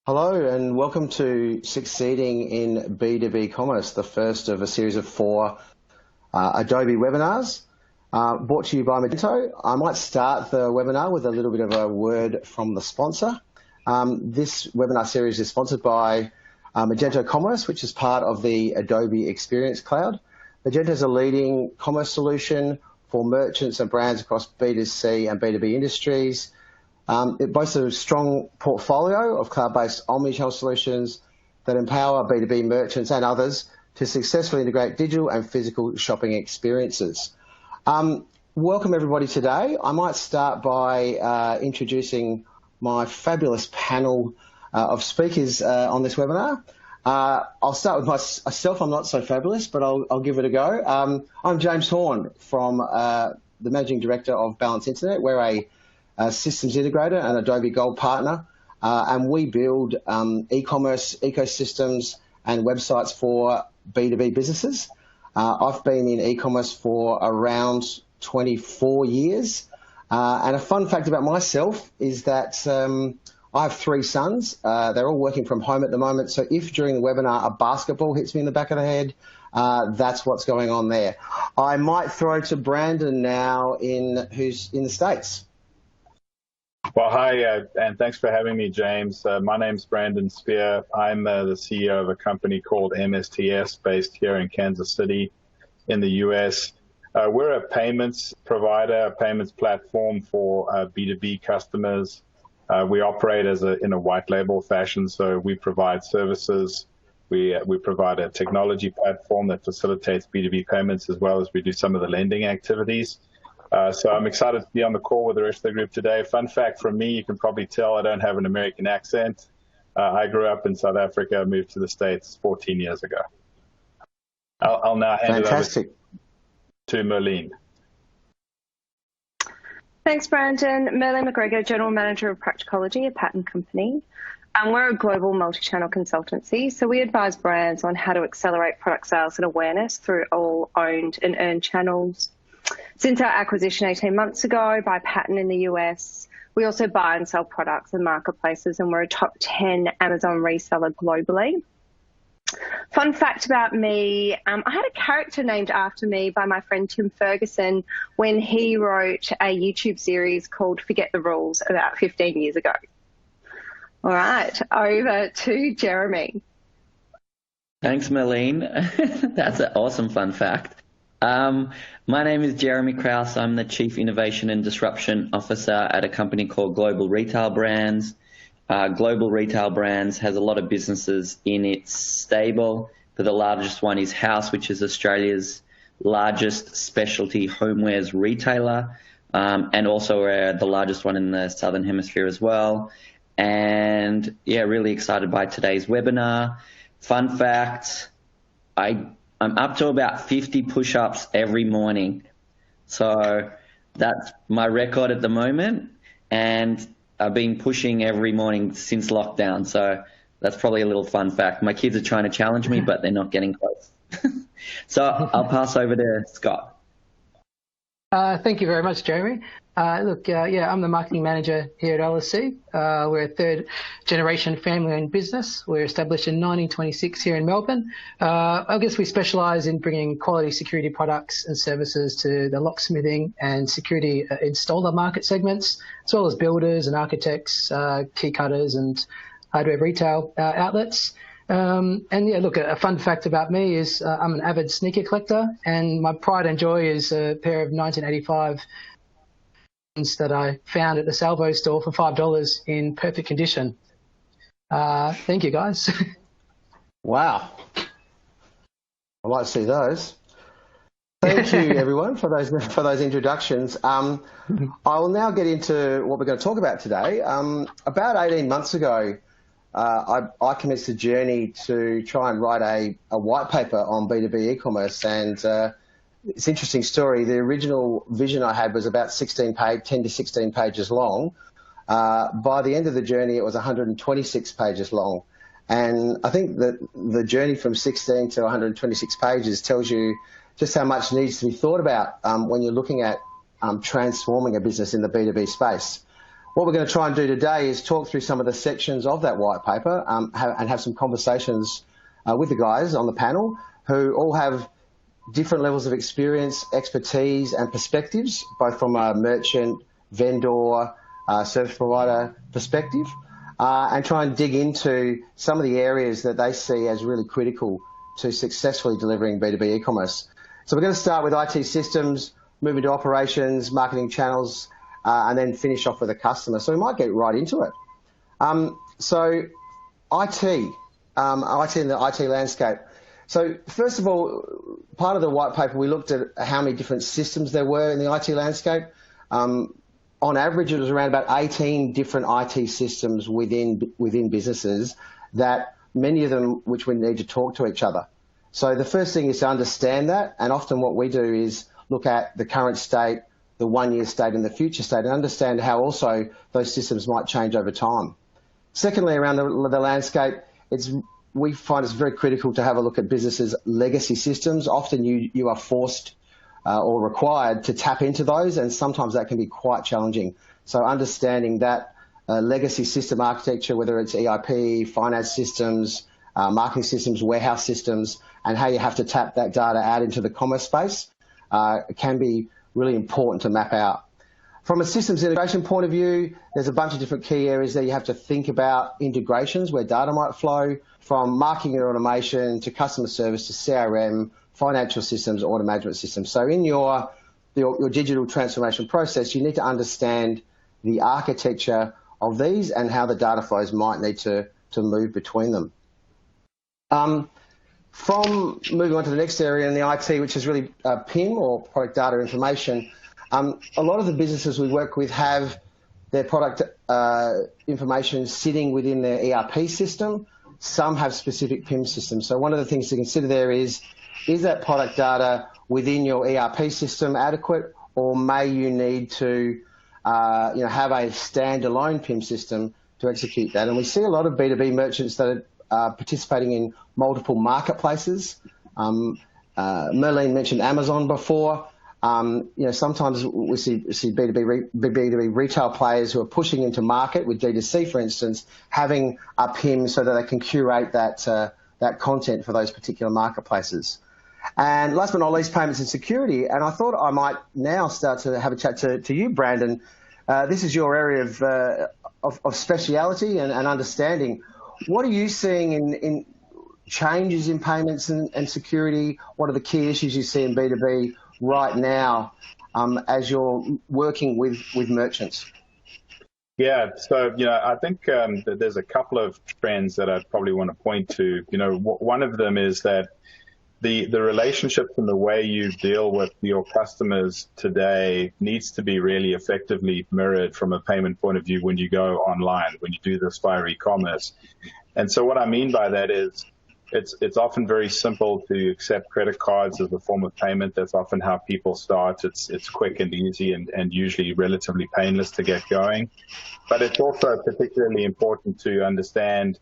Hello and welcome to Succeeding in B2B Commerce, the first of a series of four Adobe webinars brought to you by Magento. I might start the webinar with a little bit of a word from the sponsor. This webinar series is sponsored by Magento Commerce, which is part of the Adobe Experience Cloud. Magento is a leading commerce solution for merchants and brands across B2C and B2B industries. It boasts a strong portfolio of cloud-based omnichannel solutions that empower B2B merchants and others to successfully integrate digital and physical shopping experiences. Welcome everybody today. I might start by introducing my fabulous panel of speakers on this webinar. I'll start with myself. I'm not so fabulous, but I'll give it a go. I'm James Horne from the Managing Director of Balance Internet. We're a systems integrator and Adobe Gold partner, and we build e-commerce ecosystems and websites for B2B businesses. I've been in e-commerce for around 24 years, and a fun fact about myself is that I have three sons. They're all working from home at the moment, so if during the webinar a basketball hits me in the back of the head, that's what's going on there. I might throw to Brandon now, who's in the States. Well, hi, and thanks for having me, James. My name's Brandon Spear. I'm the CEO of a company called MSTS based here in Kansas City in the US. We're a payments provider, a payments platform for B2B customers. We operate in a white label fashion, so we provide services. We provide a technology platform that facilitates B2B payments as well as we do some of the lending activities. So I'm excited to be on the call with the rest of the group today. Fun fact from me, you can probably tell I don't have an American accent. I grew up in South Africa, moved to the States 14 years ago. I'll now hand it over to Mclean. Thanks, Brandon. Merline McGregor, General Manager of Practicology, a patent company. We're a global multi-channel consultancy, so we advise brands on how to accelerate product sales and awareness through all owned and earned channels. Since our acquisition 18 months ago by Patent in the US, we also buy and sell products in marketplaces, and we're a top 10 Amazon reseller globally. Fun fact about me, I had a character named after me by my friend Tim Ferguson when he wrote a YouTube series called Forget the Rules about 15 years ago. All right, over to Jeremy. Thanks, Mclean. That's an awesome fun fact. My name is Jeremy Krause. I'm the Chief Innovation and Disruption Officer at a company called Global Retail Brands. Global Retail Brands has a lot of businesses in its stable, but the largest one is House, which is Australia's largest specialty homewares retailer, and also we're the largest one in the Southern Hemisphere as well. And yeah, really excited by today's webinar. Fun fact, I'm up to about 50 push-ups every morning. So that's my record at the moment. And I've been pushing every morning since lockdown. So that's probably a little fun fact. My kids are trying to challenge me, but they're not getting close. So I'll pass over to Scott. Thank you very much, Jeremy. I'm the marketing manager here at LSC. We're a third generation family-owned business. We're established in 1926 here in Melbourne. I guess we specialise in bringing quality security products and services to the locksmithing and security installer market segments, as well as builders and architects, key cutters and hardware retail outlets. A fun fact about me is I'm an avid sneaker collector, and my pride and joy is a pair of 1985 that I found at the Salvo store for $5 in perfect condition. Thank you, guys. Wow. I'd like to see those. Thank you, everyone, for those introductions. I will now get into what we're going to talk about today. About 18 months ago, I commenced a journey to try and write a white paper on B2B e-commerce, and it's an interesting story. The original vision I had was about 10 to 16 pages long. By the end of the journey, it was 126 pages long. And I think that the journey from 16 to 126 pages tells you just how much needs to be thought about when you're looking at transforming a business in the B2B space. What we're going to try and do today is talk through some of the sections of that white paper and have some conversations with the guys on the panel who all have different levels of experience, expertise and perspectives, both from a merchant, vendor, service provider perspective, and try and dig into some of the areas that they see as really critical to successfully delivering B2B e-commerce. So we're going to start with IT systems, move into operations, marketing channels, and then finish off with a customer. So we might get right into it. So IT in the IT landscape. So first of all, part of the white paper, we looked at how many different systems there were in the IT landscape. On average, it was around about 18 different IT systems within businesses, that many of them which we need to talk to each other. So the first thing is to understand that, and often what we do is look at the current state, the one-year state and the future state, and understand how also those systems might change over time. Secondly, around the landscape, we find it's very critical to have a look at businesses' legacy systems. Often you are forced or required to tap into those, and sometimes that can be quite challenging. So understanding that legacy system architecture, whether it's ERP, finance systems, marketing systems, warehouse systems, and how you have to tap that data out into the commerce space can be really important to map out. From a systems integration point of view, there's a bunch of different key areas there you have to think about integrations where data might flow, from marketing and automation to customer service to CRM, financial systems, order management systems. So in your digital transformation process, you need to understand the architecture of these and how the data flows might need to move between them. From moving on to the next area in the IT, which is really PIM, or product data information, a lot of the businesses we work with have their product information sitting within their ERP system. Some have specific PIM systems. So one of the things to consider there is that product data within your ERP system adequate, or may you need to have a standalone PIM system to execute that? And we see a lot of B2B merchants that are participating in multiple marketplaces. Merline mentioned Amazon before. Sometimes we see B2B retail players who are pushing into market with D2C, for instance, having a PIM so that they can curate that content for those particular marketplaces. And last but not least, payments and security. And I thought I might now start to have a chat to you, Brandon. This is your area of speciality and understanding. What are you seeing in changes in payments and security? What are the key issues you see in B2B right now as you're working with merchants? Yeah, so I think that there's a couple of trends that I'd probably want to point to. One of them is that the relationships and the way you deal with your customers today needs to be really effectively mirrored from a payment point of view when you go online, when you do this via e-commerce. And so what I mean by that is it's often very simple to accept credit cards as a form of payment. That's often how people start. It's quick and easy and usually relatively painless to get going. But it's also particularly important to understand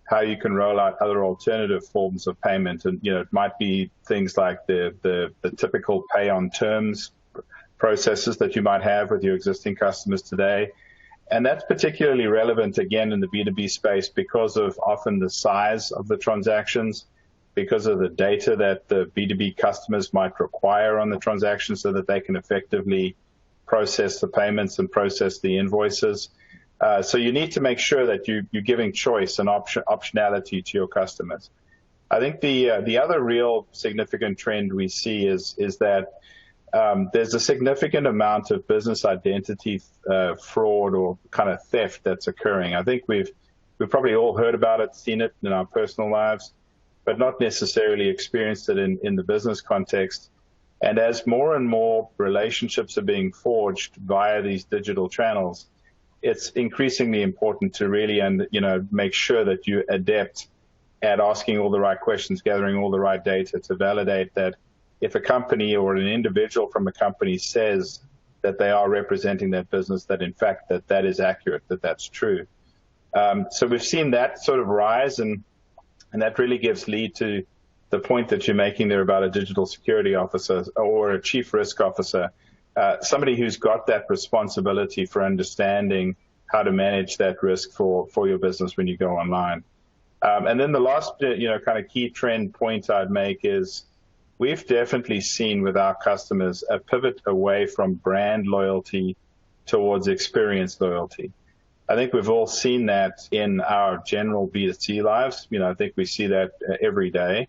how you can roll out other alternative forms of payment. And, it might be things like the typical pay on terms processes that you might have with your existing customers today. And that's particularly relevant, again, in the B2B space because of often the size of the transactions, because of the data that the B2B customers might require on the transactions so that they can effectively process the payments and process the invoices. So you need to make sure that you're giving choice and optionality to your customers. I think the other real significant trend we see is that there's a significant amount of business identity fraud or kind of theft that's occurring. I think we've probably all heard about it, seen it in our personal lives, but not necessarily experienced it in the business context. And as more and more relationships are being forged via these digital channels, it's increasingly important to really make sure that you're adept at asking all the right questions, gathering all the right data to validate that if a company or an individual from a company says that they are representing that business, that in fact that is accurate, that's true. So we've seen that sort of rise, and that really gives lead to the point that you're making there about a digital security officer or a chief risk officer, somebody who's got that responsibility for understanding how to manage that risk for your business when you go online. And then the last, kind of key trend point I'd make is we've definitely seen with our customers a pivot away from brand loyalty towards experience loyalty. I think we've all seen that in our general B2C lives. I think we see that every day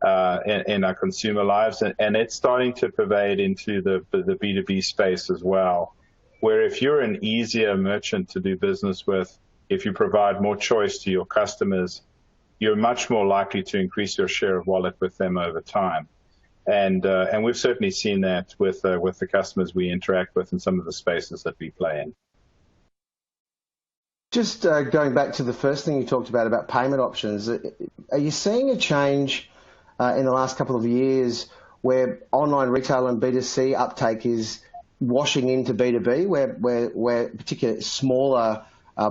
in our consumer lives, and it's starting to pervade into the B2B space as well, where if you're an easier merchant to do business with, if you provide more choice to your customers, you're much more likely to increase your share of wallet with them over time. And we've certainly seen that with the customers we interact with in some of the spaces that we play in. Just going back to the first thing you talked about payment options, are you seeing a change in the last couple of years where online retail and B2C uptake is washing into B2B, where particularly smaller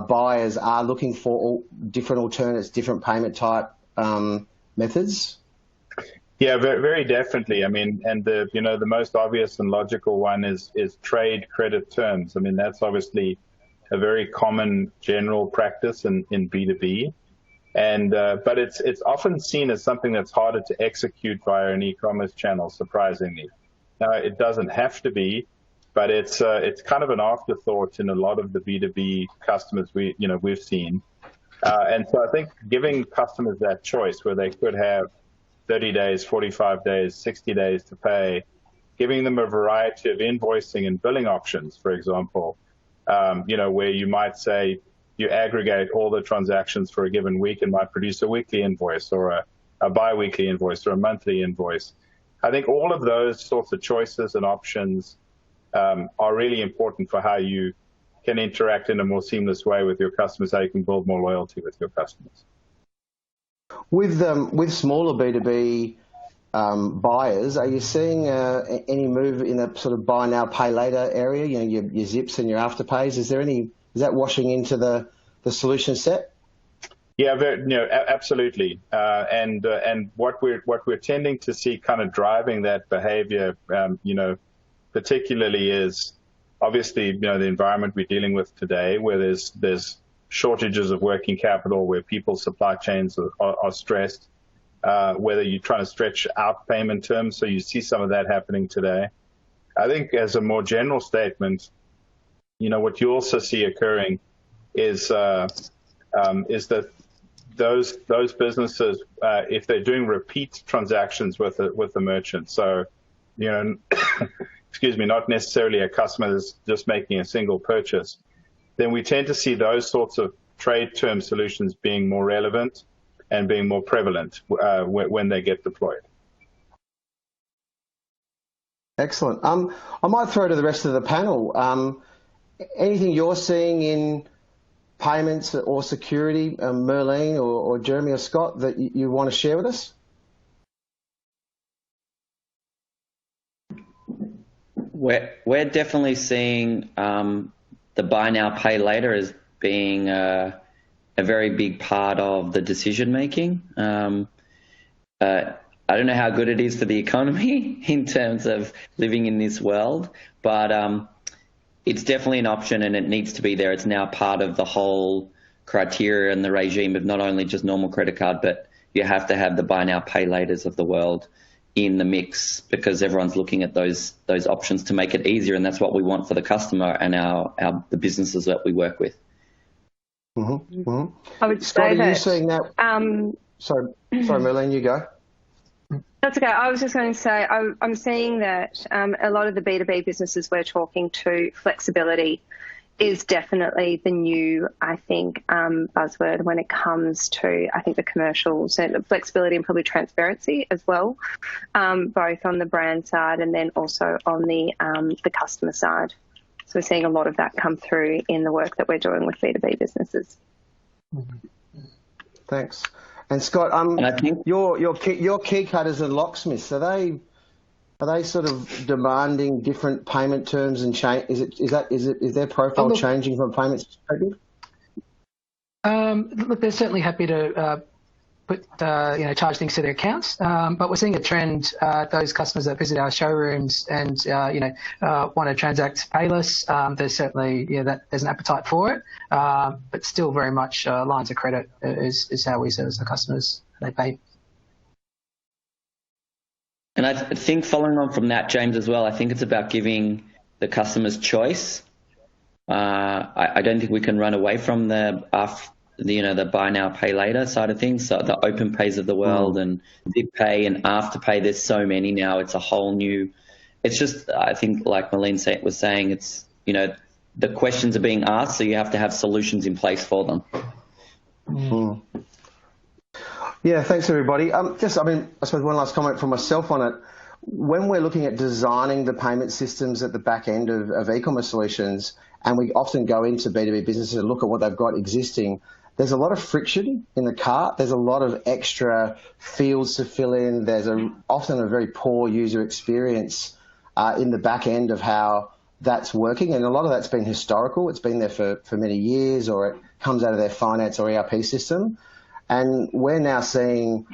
buyers are looking for different alternates, different payment type methods? Yeah, very, very definitely. I mean, and the most obvious and logical one is trade credit terms. I mean, that's obviously a very common general practice in B2B, and but it's often seen as something that's harder to execute via an e-commerce channel. Surprisingly, now it doesn't have to be, but it's kind of an afterthought in a lot of the B2B customers we've seen, and so I think giving customers that choice where they could have 30 days, 45 days, 60 days to pay, giving them a variety of invoicing and billing options, for example, where you might say you aggregate all the transactions for a given week and might produce a weekly invoice or a bi-weekly invoice or a monthly invoice. I think all of those sorts of choices and options are really important for how you can interact in a more seamless way with your customers, how you can build more loyalty with your customers. With smaller B2B buyers, are you seeing any move in the sort of buy now, pay later area? Your Zips and your Afterpays. Is that washing into the solution set? Yeah, absolutely. And what we're tending to see kind of driving that behavior, particularly is obviously the environment we're dealing with today, where there's shortages of working capital, where people's supply chains are stressed, whether you're trying to stretch out payment terms. So you see some of that happening today. I think as a more general statement, what you also see occurring is that those businesses, if they're doing repeat transactions with the merchant, so excuse me, not necessarily a customer that's just making a single purchase, then we tend to see those sorts of trade term solutions being more relevant and being more prevalent when they get deployed. Excellent. I might throw to the rest of the panel. Anything you're seeing in payments or security, Mclean or Jeremy or Scott, that you want to share with us? We're definitely seeing the buy now, pay later as being a very big part of the decision making. I don't know how good it is for the economy in terms of living in this world, but it's definitely an option and it needs to be there. It's now part of the whole criteria and the regime of not only just normal credit card, but you have to have the buy now, pay laters of the world in the mix, because everyone's looking at those options to make it easier, and that's what we want for the customer and the businesses that we work with. Mm-hmm. Mm-hmm. I would Scott, say are you seeing that? Sorry, Mclean, you go. That's okay. I was just going to say I'm seeing that a lot of the B2B businesses we're talking to, flexibility is definitely the new, I think, buzzword when it comes to, I think, the commercials, and flexibility and probably transparency as well, both on the brand side and then also on the customer side. So we're seeing a lot of that come through in the work that we're doing with B2B businesses. Thanks. And Scott, and I think your key cutters and locksmiths, are they sort of demanding different payment terms and change? Is their profile changing from a payments perspective? Look, they're certainly happy to charge things to their accounts. But we're seeing a trend, those customers that visit our showrooms and, want to transact payless, there's certainly, there's an appetite for it. But still very much lines of credit is how we service the customers. They pay. And I think following on from that, James, as well, I think it's about giving the customers choice. I don't think we can run away from the buy now, pay later side of things. So the open pays of the world and Zip Pay and Afterpay, there's so many now. It's a whole new, it's just, I think like Mclean was saying, it's, the questions are being asked, so you have to have solutions in place for them. Yeah, thanks everybody. I suppose one last comment from myself on it. When we're looking at designing the payment systems at the back end of e-commerce solutions, and we often go into B2B businesses and look at what they've got existing, there's a lot of friction in the cart. There's a lot of extra fields to fill in. There's often a very poor user experience in the back end of how that's working. And a lot of that's been historical. It's been there for many years, or it comes out of their finance or ERP system. And we're now seeing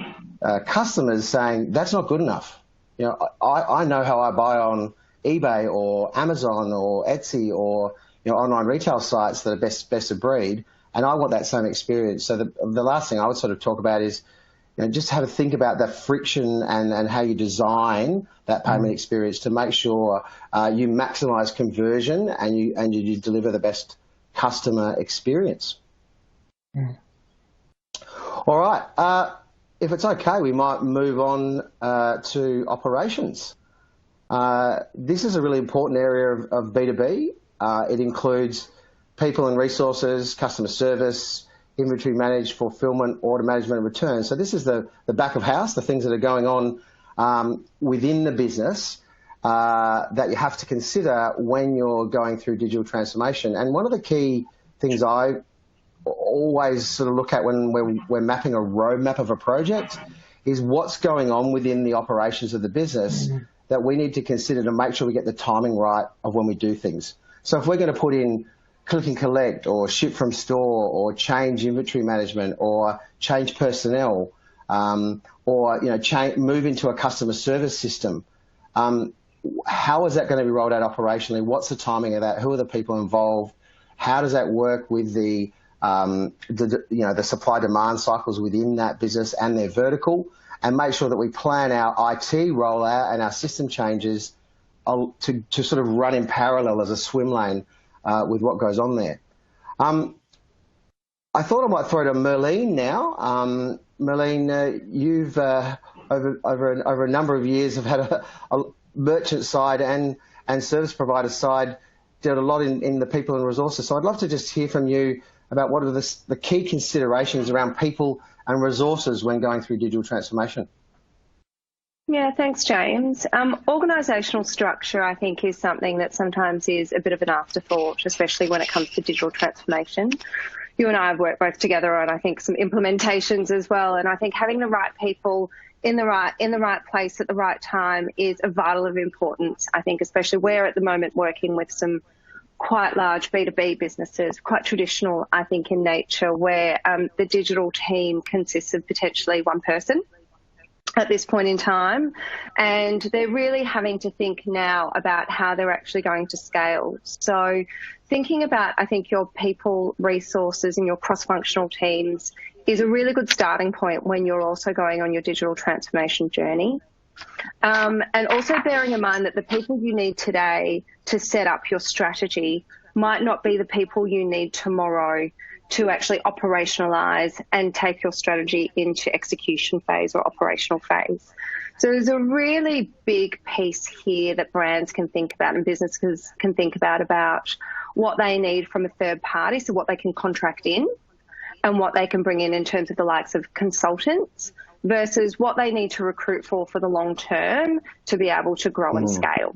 customers saying, that's not good enough. I know how I buy on eBay or Amazon or Etsy or online retail sites that are best of breed, and I want that same experience. So the last thing I would sort of talk about is just have a think about that friction and how you design that payment experience to make sure you maximise conversion and you deliver the best customer experience. All right. If it's okay, we might move on to operations. This is a really important area of B2B. It includes people and resources, customer service, inventory management, fulfillment, order management, and return. So this is the back of house, the things that are going on within the business that you have to consider when you're going through digital transformation. And one of the key things I always sort of look at when we're mapping a roadmap of a project is what's going on within the operations of the business that we need to consider to make sure we get the timing right of when we do things. So if we're going to put in click and collect or ship from store or change inventory management or change personnel or move into a customer service system, how is that going to be rolled out operationally? What's the timing of that? Who are the people involved? How does that work with the supply demand cycles within that business and their vertical, and make sure that we plan our IT rollout and our system changes to sort of run in parallel as a swim lane with what goes on there. I thought I might throw to Mclean now. Mclean, you've over a number of years have had a merchant side and service provider side, did a lot in the people and resources. So I'd love to just hear from you about what are the key considerations around people and resources when going through digital transformation. Yeah, thanks, James. Organisational structure, I think, is something that sometimes is a bit of an afterthought, especially when it comes to digital transformation. You and I have worked both together on, I think, some implementations as well, and I think having the right people in the right place at the right time is of vital importance. I think, especially we're at the moment working with some quite large B2B businesses, quite traditional, I think, in nature, where the digital team consists of potentially one person at this point in time, and they're really having to think now about how they're actually going to scale. So thinking about, I think, your people, resources and your cross-functional teams is a really good starting point when you're also going on your digital transformation journey. And also bearing in mind that the people you need today to set up your strategy might not be the people you need tomorrow to actually operationalize and take your strategy into execution phase or operational phase. So there's a really big piece here that brands can think about and businesses can think about what they need from a third party, so what they can contract in and what they can bring in terms of the likes of consultants versus what they need to recruit for the long term to be able to grow and scale.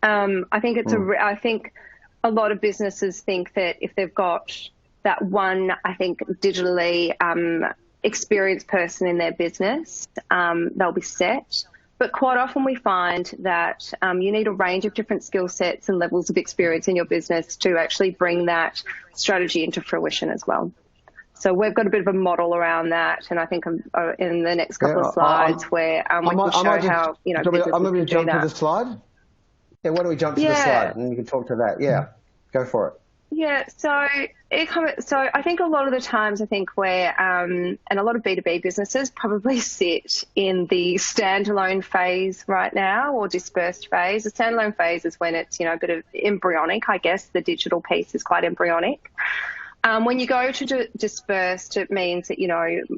I think I think a lot of businesses think that if they've got that one, I think, digitally experienced person in their business, they'll be set. But quite often we find that you need a range of different skill sets and levels of experience in your business to actually bring that strategy into fruition as well. So we've got a bit of a model around that, and I think in the next couple of slides where we can show how businesses I'm going to can jump do to that. the slide. Yeah, why don't we jump to the slide and you can talk to that? Yeah, go for it. Yeah, so e-commerce. So I think a lot of the times, where and a lot of B2B businesses probably sit in the standalone phase right now, or dispersed phase. The standalone phase is when it's a bit of embryonic. I guess the digital piece is quite embryonic. When you go to dispersed, it means that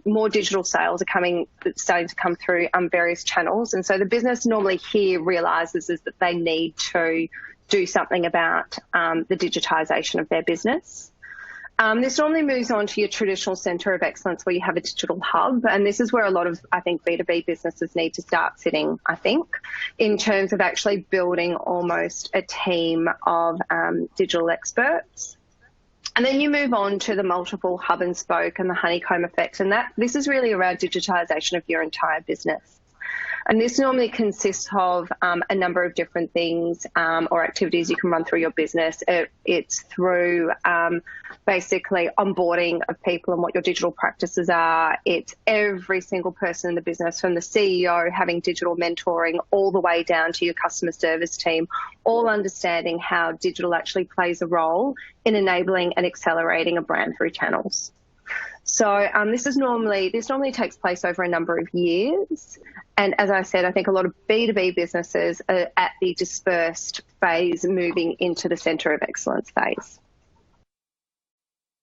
more digital sales are starting to come through various channels, and so the business normally here realises that they need to do something about the digitisation of their business. This normally moves on to your traditional centre of excellence where you have a digital hub, and this is where a lot of, B2B businesses need to start sitting, in terms of actually building almost a team of digital experts. And then you move on to the multiple hub and spoke and the honeycomb effect, and this is really around digitisation of your entire business. And this normally consists of a number of different things or activities you can run through your business. It's through basically onboarding of people and what your digital practices are. It's every single person in the business, from the CEO having digital mentoring all the way down to your customer service team, all understanding how digital actually plays a role in enabling and accelerating a brand through channels. So this normally takes place over a number of years. And as I said, I think a lot of B2B businesses are at the dispersed phase, moving into the centre of excellence phase.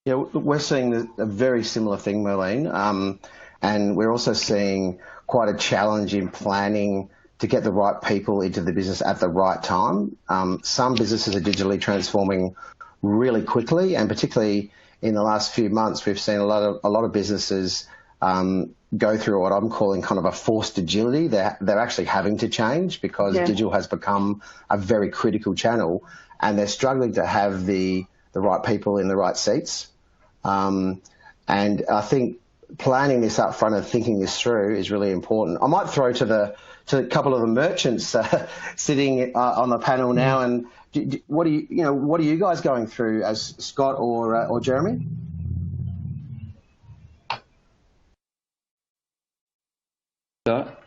Yeah, we're seeing a very similar thing, Mclean, and we're also seeing quite a challenge in planning to get the right people into the business at the right time. Some businesses are digitally transforming really quickly, and particularly in the last few months, we've seen a lot of businesses go through what I'm calling kind of a forced agility. They're actually having to change because digital has become a very critical channel, and they're struggling to have the right people in the right seats. And I think planning this up front and thinking this through is really important. I might throw to a couple of the merchants sitting on the panel now, and what are you guys going through as Scott or Jeremy? Scott?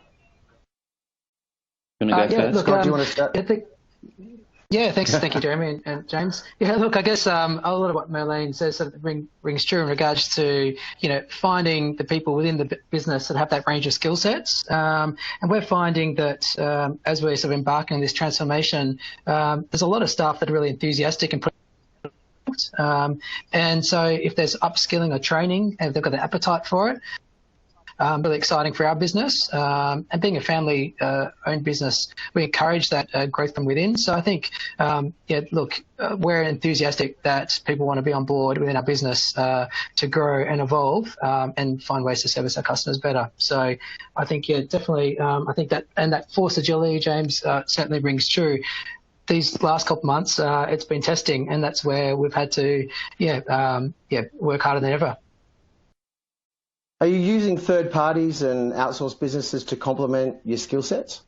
You want to go first? Look, Scott, do you want to start? Thank you, Jeremy and James. Yeah, look, I guess a lot of what Mclean says sort of rings true in regards to finding the people within the business that have that range of skill sets. And we're finding that as we're sort of embarking on this transformation, there's a lot of staff that are really enthusiastic and and so if there's upskilling or training and they've got the appetite for it, really exciting for our business. And being a family-owned business, we encourage that growth from within. So I think, we're enthusiastic that people want to be on board within our business to grow and evolve and find ways to service our customers better. So I think, definitely, I think that forced agility, James, certainly rings true. These last couple of months, it's been testing, and that's where we've had to, work harder than ever. Are you using third parties and outsourced businesses to complement your skill sets?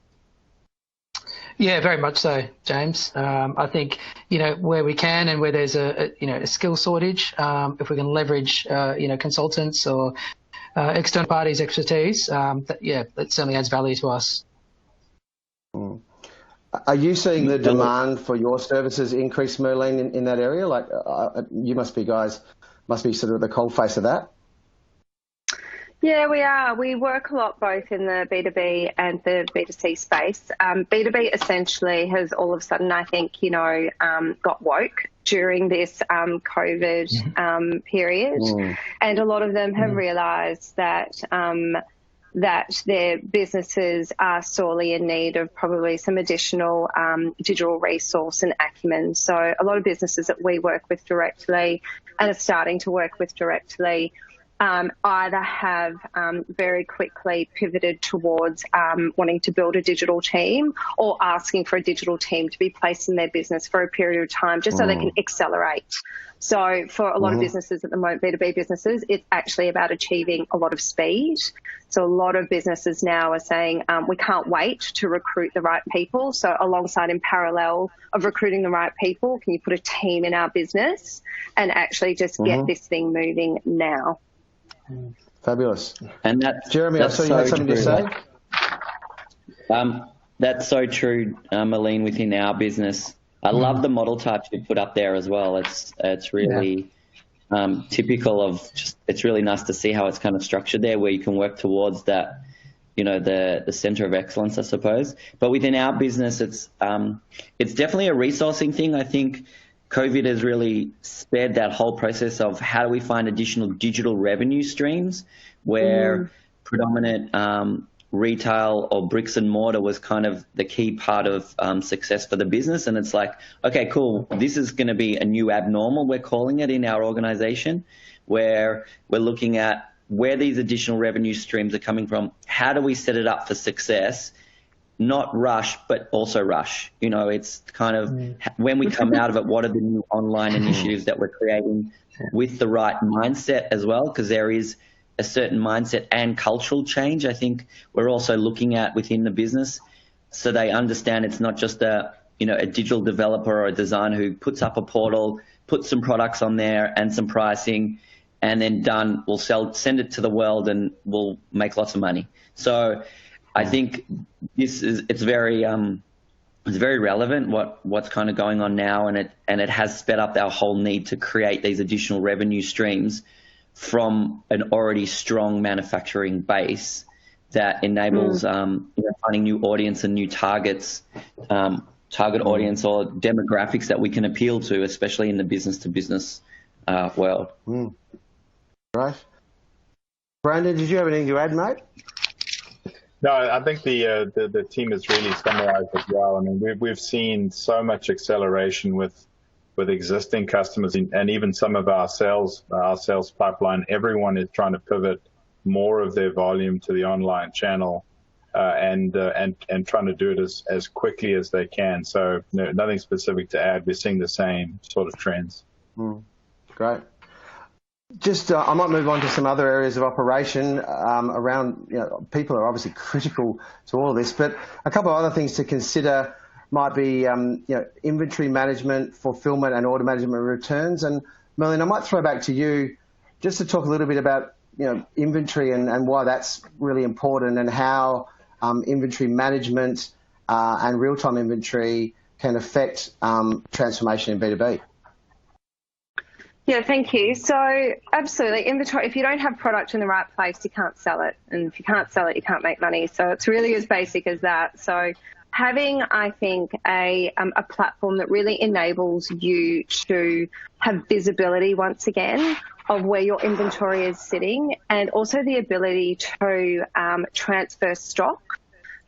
Yeah, very much so, James. I think, where we can and where there's a skill shortage, if we can leverage, consultants or external parties' expertise, that certainly adds value to us. Mm. Are you seeing the demand for your services increase, Mclean, in that area? Like, you must be sort of the coalface of that. Yeah, we are. We work a lot both in the B2B and the B2C space. B2B essentially has all of a sudden, I think, got woke during this COVID period. And a lot of them have realised that their businesses are sorely in need of probably some additional digital resource and acumen. So a lot of businesses that we work with directly and are starting to work with directly either have very quickly pivoted towards wanting to build a digital team or asking for a digital team to be placed in their business for a period of time just so they can accelerate. So for a lot of businesses at the moment, B2B businesses, it's actually about achieving a lot of speed. So a lot of businesses now are saying we can't wait to recruit the right people. So alongside, in parallel of recruiting the right people, can you put a team in our business and actually just get this thing moving now? Fabulous. And that's Jeremy, I saw you had something to say. That's so true, Mclean, within our business. I love the model types you put up there as well. It's really typical of just, it's really nice to see how it's kind of structured there, where you can work towards that, you know, the center of excellence, I suppose. But within our business, it's definitely a resourcing thing. I think COVID has really sped that whole process of how do we find additional digital revenue streams where predominant retail or bricks and mortar was kind of the key part of success for the business. And it's like, okay, cool, this is going to be a new abnormal, we're calling it in our organization, where we're looking at where these additional revenue streams are coming from. How do we set it up for success? Not rush, but also rush. You know, it's kind of when we come out of it, what are the new online initiatives that we're creating with the right mindset as well? Because there is a certain mindset and cultural change I think we're also looking at within the business, so they understand it's not just a digital developer or a designer who puts up a portal, puts some products on there and some pricing, and then done, we'll send it to the world and we'll make lots of money. So I think it's very relevant what's kind of going on now, and it has sped up our whole need to create these additional revenue streams from an already strong manufacturing base that enables finding new audience and new target audience or demographics that we can appeal to, especially in the business-to-business world. Right. Brandon, did you have anything to add, mate? No, I think the team has really summarized as well. I mean, we've seen so much acceleration with existing customers and even some of our sales pipeline. Everyone is trying to pivot more of their volume to the online channel and trying to do it as quickly as they can. So nothing specific to add. We're seeing the same sort of trends. Great. Just I might move on to some other areas of operation around, people are obviously critical to all of this, but a couple of other things to consider might be, inventory management, fulfillment, and order management returns. And Mclean, I might throw back to you just to talk a little bit about, inventory and why that's really important, and how inventory management and real-time inventory can affect transformation in B2B. Yeah, thank you. So absolutely, inventory, if you don't have product in the right place, you can't sell it. And if you can't sell it, you can't make money. So it's really as basic as that. So having, I think, a platform that really enables you to have visibility once again of where your inventory is sitting, and also the ability to transfer stock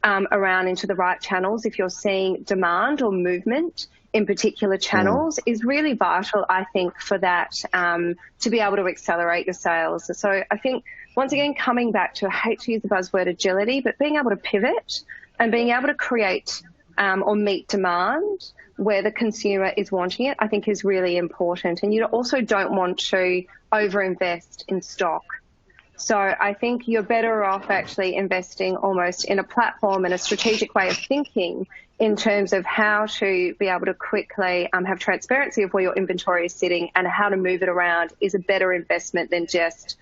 around into the right channels if you're seeing demand or movement in particular channels is really vital, I think, for that to be able to accelerate your sales. So I think, once again, coming back to, I hate to use the buzzword agility, but being able to pivot and being able to create or meet demand where the consumer is wanting it, I think is really important. And you also don't want to overinvest in stock. So I think you're better off actually investing almost in a platform and a strategic way of thinking in terms of how to be able to quickly have transparency of where your inventory is sitting, and how to move it around is a better investment than just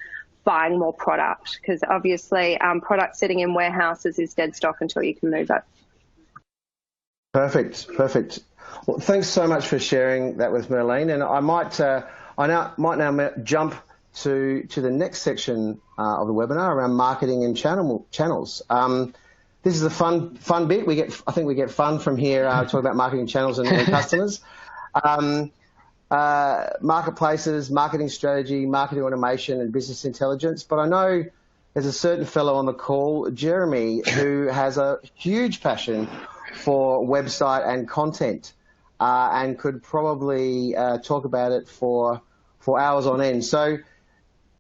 buying more product, because obviously product sitting in warehouses is dead stock until you can move it. Perfect. Well, thanks so much for sharing that with Mclean, and I might now jump to the next section of the webinar around marketing and channels. This is a fun bit. I think we get fun from here talking about marketing channels and customers. Marketplaces, marketing strategy, marketing automation, and business intelligence. But I know there's a certain fellow on the call, Jeremy, who has a huge passion for website and content, and could probably talk about it for hours on end. So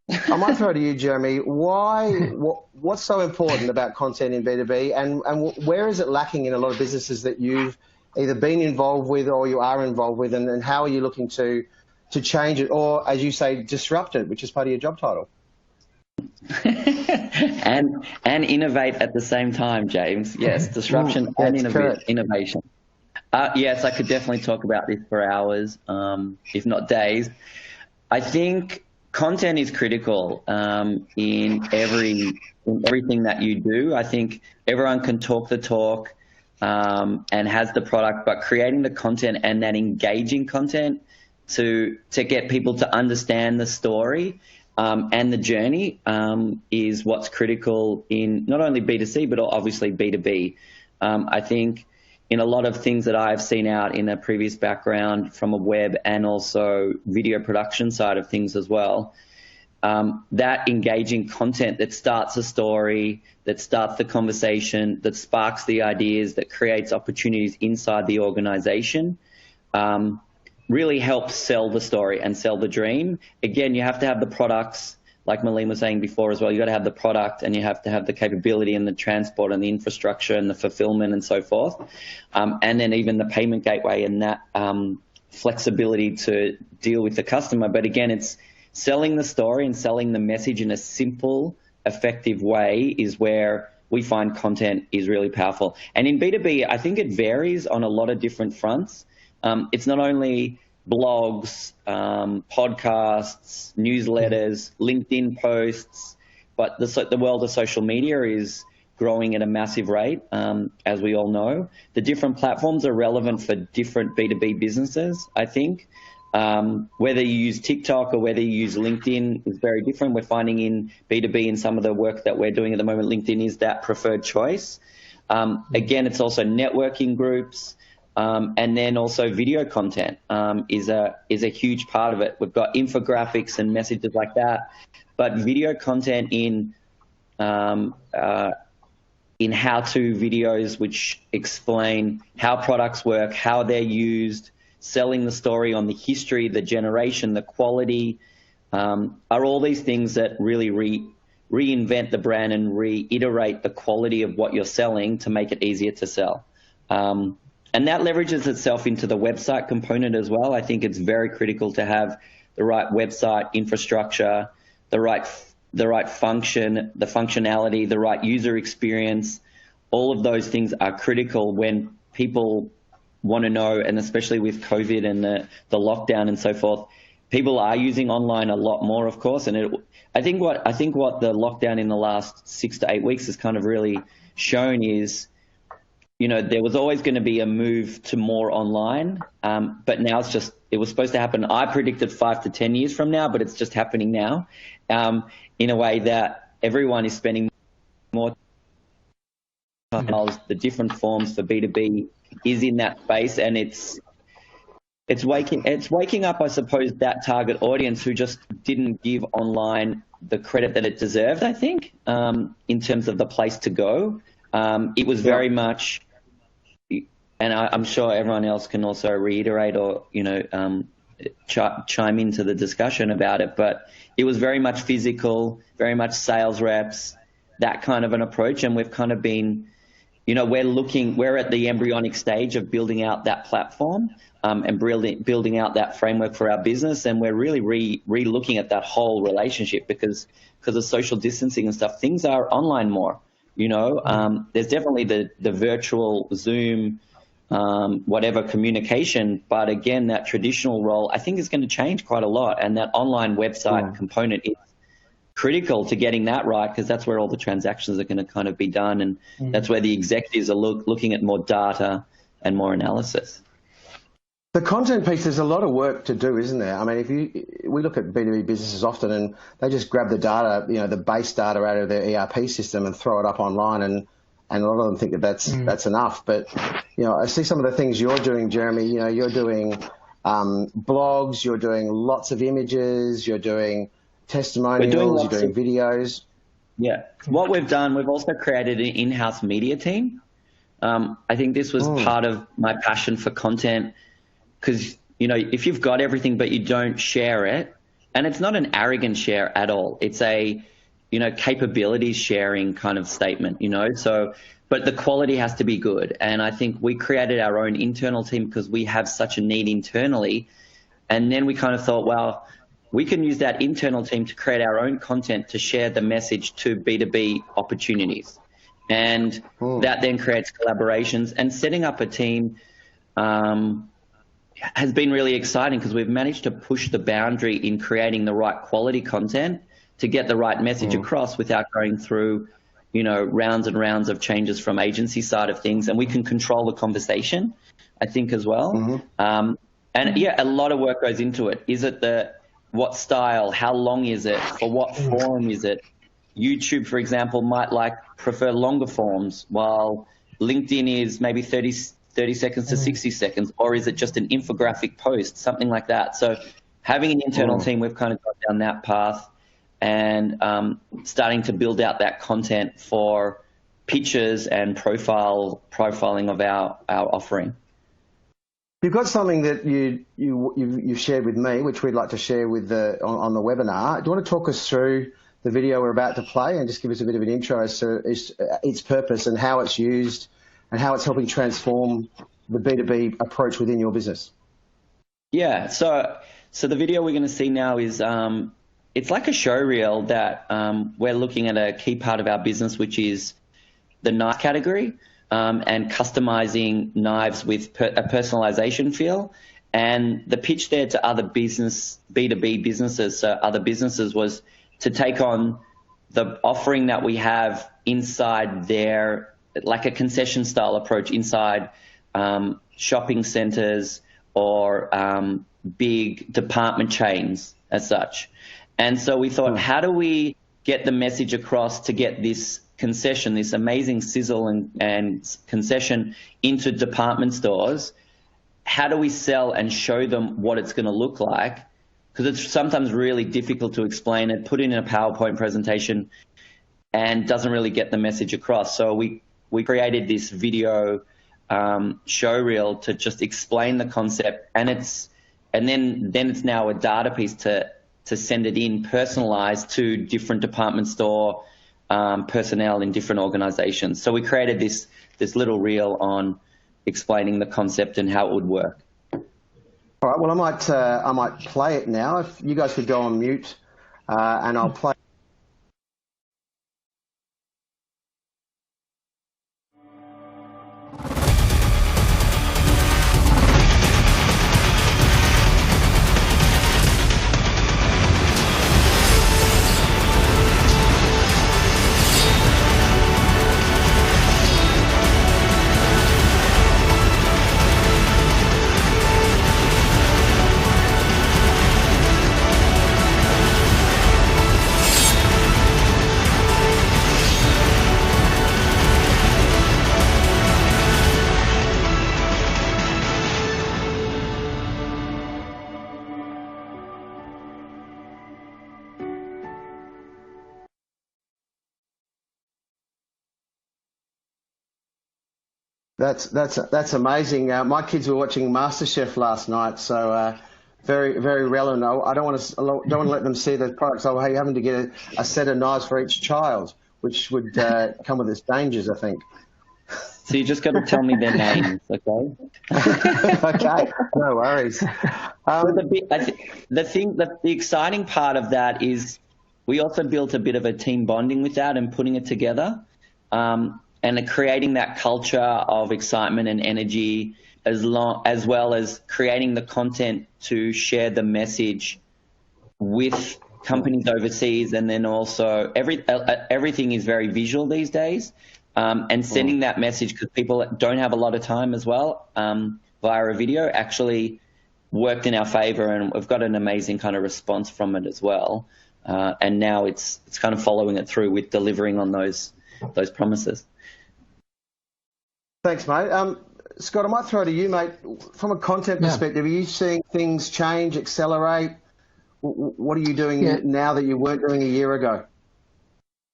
I might throw to you, Jeremy. What's so important about content in B2B, and where is it lacking in a lot of businesses that you've either been involved with or you are involved with, and how are you looking to change it, or, as you say, disrupt it, which is part of your job title? and innovate at the same time, James. Yes, disruption and innovation. Yes, I could definitely talk about this for hours, if not days. I think content is critical in everything that you do. I think everyone can talk the talk and has the product, but creating the content and that engaging content to get people to understand the story and the journey is what's critical in not only B2C, but obviously B2B. I think in a lot of things that I've seen out in a previous background from a web and also video production side of things as well, that engaging content that starts a story, that starts the conversation, that sparks the ideas, that creates opportunities inside the organization, really helps sell the story and sell the dream. Again, you have to have the products, like Mclean was saying before as well. You got to have the product, and you have to have the capability and the transport and the infrastructure and the fulfillment and so forth, and then even the payment gateway and that flexibility to deal with the customer. But again, it's selling the story and selling the message in a simple, effective way is where we find content is really powerful. And in B2B, I think it varies on a lot of different fronts. It's not only blogs, podcasts, newsletters, LinkedIn posts, but the world of social media is growing at a massive rate, as we all know. The different platforms are relevant for different B2B businesses, I think. Whether you use TikTok or whether you use LinkedIn is very different. We're finding in B2B and some of the work that we're doing at the moment, LinkedIn is that preferred choice. Again, it's also networking groups. And then also video content is a huge part of it. We've got infographics and messages like that, but video content in how-to videos which explain how products work, how they're used, selling the story on the history, the generation, the quality, are all these things that really reinvent the brand and reiterate the quality of what you're selling to make it easier to sell. And that leverages itself into the website component as well. I think it's very critical to have the right website infrastructure, the right function, the functionality, the right user experience. All of those things are critical when people want to know, and especially with COVID and the lockdown and so forth, people are using online a lot more, of course. And I think what the lockdown in the last 6 to 8 weeks has kind of really shown is, there was always going to be a move to more online, but now it was supposed to happen. I predicted 5 to 10 years from now, but it's just happening now in a way that everyone is spending more time. The different forms for B2B is in that space, and it's waking up, I suppose, that target audience who just didn't give online the credit that it deserved, I think, in terms of the place to go. It was very much, and I'm sure everyone else can also reiterate or, chime into the discussion about it, but it was very much physical, very much sales reps, that kind of an approach. And we've kind of been, we're at the embryonic stage of building out that platform and building out that framework for our business. And we're really re-looking at that whole relationship because of social distancing and stuff, things are online more. There's definitely the virtual Zoom, whatever communication, but again, that traditional role, I think is going to change quite a lot. And that online website component is critical to getting that right, because that's where all the transactions are going to kind of be done. And that's where the executives are looking at more data and more analysis. The content piece, there's a lot of work to do, isn't there? I mean, we look at B2B businesses often and they just grab the data, the base data out of their ERP system and throw it up online, and a lot of them think that that's enough. But, I see some of the things you're doing, Jeremy. You're doing blogs, you're doing lots of images, you're doing testimonials, you're doing videos. Yeah. What we've done, we've also created an in-house media team. I think this was part of my passion for content. Because, if you've got everything but you don't share it, and it's not an arrogant share at all, it's a, capabilities sharing kind of statement, but the quality has to be good. And I think we created our own internal team because we have such a need internally. And then we kind of thought, well, we can use that internal team to create our own content to share the message to B2B opportunities. And that then creates collaborations, and setting up a team has been really exciting because we've managed to push the boundary in creating the right quality content to get the right message across without going through, rounds and rounds of changes from agency side of things. And we can control the conversation, I think, as well. And yeah, a lot of work goes into it. Is it what style? How long is it? For what form is it? YouTube, for example, might prefer longer forms, while LinkedIn is maybe 30 seconds to 60 seconds, or is it just an infographic post, something like that? So having an internal team, we've kind of gone down that path and starting to build out that content for pictures and profiling of our offering. You've got something that you've shared with me, which we'd like to share with on the webinar. Do you want to talk us through the video we're about to play and just give us a bit of an intro as to its purpose and how it's used and how it's helping transform the B2B approach within your business? Yeah, so the video we're going to see now is it's like a show reel that we're looking at a key part of our business, which is the knife category and customizing knives with a personalization feel. And the pitch there to other B2B businesses, so other businesses, was to take on the offering that we have inside their, like a concession style approach inside shopping centers or big department chains as such. And so we thought, how do we get the message across to get this concession, this amazing sizzle and concession into department stores? How do we sell and show them what it's going to look like? Because it's sometimes really difficult to explain it, put it in a PowerPoint presentation, and doesn't really get the message across. So we created this video show reel to just explain the concept, and then it's now a data piece to send it in personalized to different department store personnel in different organizations. So we created this little reel on explaining the concept and how it would work. All right, well, I might play it now. If you guys could go on mute, and I'll play. That's amazing. My kids were watching MasterChef last night, so very, very relevant. I don't want to let them see the products. So you're having to get a set of knives for each child, which would come with its dangers, I think. So you just got to tell me their names, okay? Okay, no worries. The exciting part of that is we also built a bit of a team bonding with that and putting it together. And creating that culture of excitement and energy, as well as creating the content to share the message with companies overseas, and then also everything is very visual these days, and sending that message, because people don't have a lot of time as well, via a video actually worked in our favor, and we've got an amazing kind of response from it as well. And now it's kind of following it through with delivering on those promises. Thanks, mate. Scott, I might throw to you, mate. From a content perspective, are you seeing things change, accelerate? What are you doing now that you weren't doing a year ago?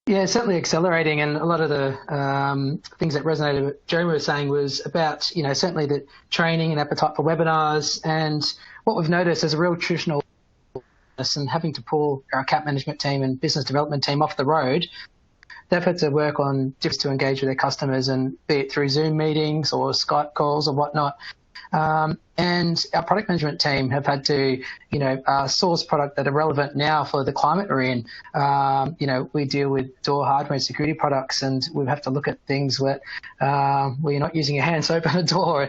Yeah, certainly accelerating, and a lot of the things that resonated with what Jeremy was saying was about, certainly the training and appetite for webinars, and what we've noticed is a real traditional and having to pull our account management team and business development team off the road. They've had to work on tips to engage with their customers, and be it through Zoom meetings or Skype calls or whatnot. And our product management team have had to, source product that are relevant now for the climate we're in. We deal with door hardware and security products, and we have to look at things where you're not using your hand to open a door.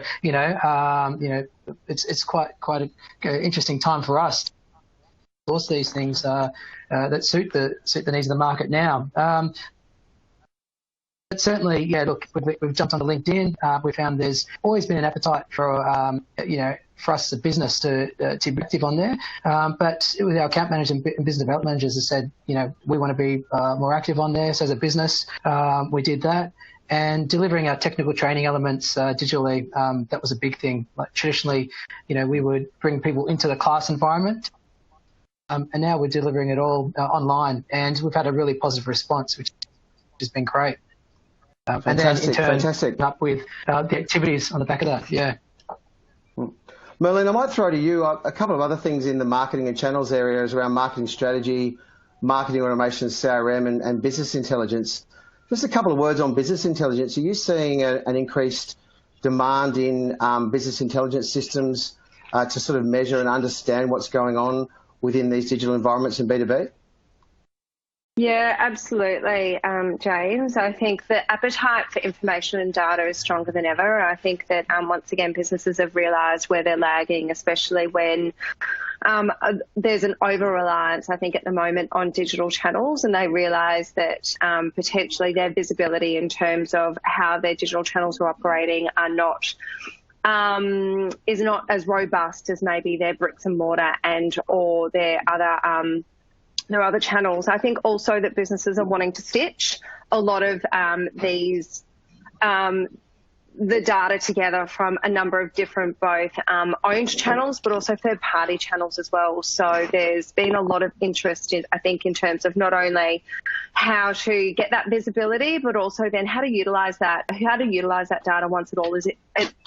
It's quite an interesting time for us to source these things that suit the needs of the market now. But certainly, look, we've jumped onto LinkedIn. We found there's always been an appetite for, for us as a business to be active on there. But with our account managers and business development managers have said, we want to be more active on there. So as a business, we did that. And delivering our technical training elements digitally, that was a big thing. Like traditionally, we would bring people into the class environment. And now we're delivering it all online. And we've had a really positive response, which has been great. And then in turn, up with the activities on the back of that, yeah. Mclean, I might throw to you a couple of other things in the marketing and channels areas around marketing strategy, marketing automation, CRM, and business intelligence. Just a couple of words on business intelligence. Are you seeing an increased demand in business intelligence systems to sort of measure and understand what's going on within these digital environments in B2B? Yeah, absolutely, James. I think the appetite for information and data is stronger than ever. I think that once again, businesses have realised where they're lagging, especially when there's an over-reliance, I think, at the moment on digital channels, and they realise that potentially their visibility in terms of how their digital channels are operating are not is not as robust as maybe their bricks and mortar or their other channels. I think also that businesses are wanting to stitch a lot of the data together from a number of different both owned channels but also third-party channels as well. So there's been a lot of interest I think in terms of not only how to get that visibility but also then how to utilise that data once it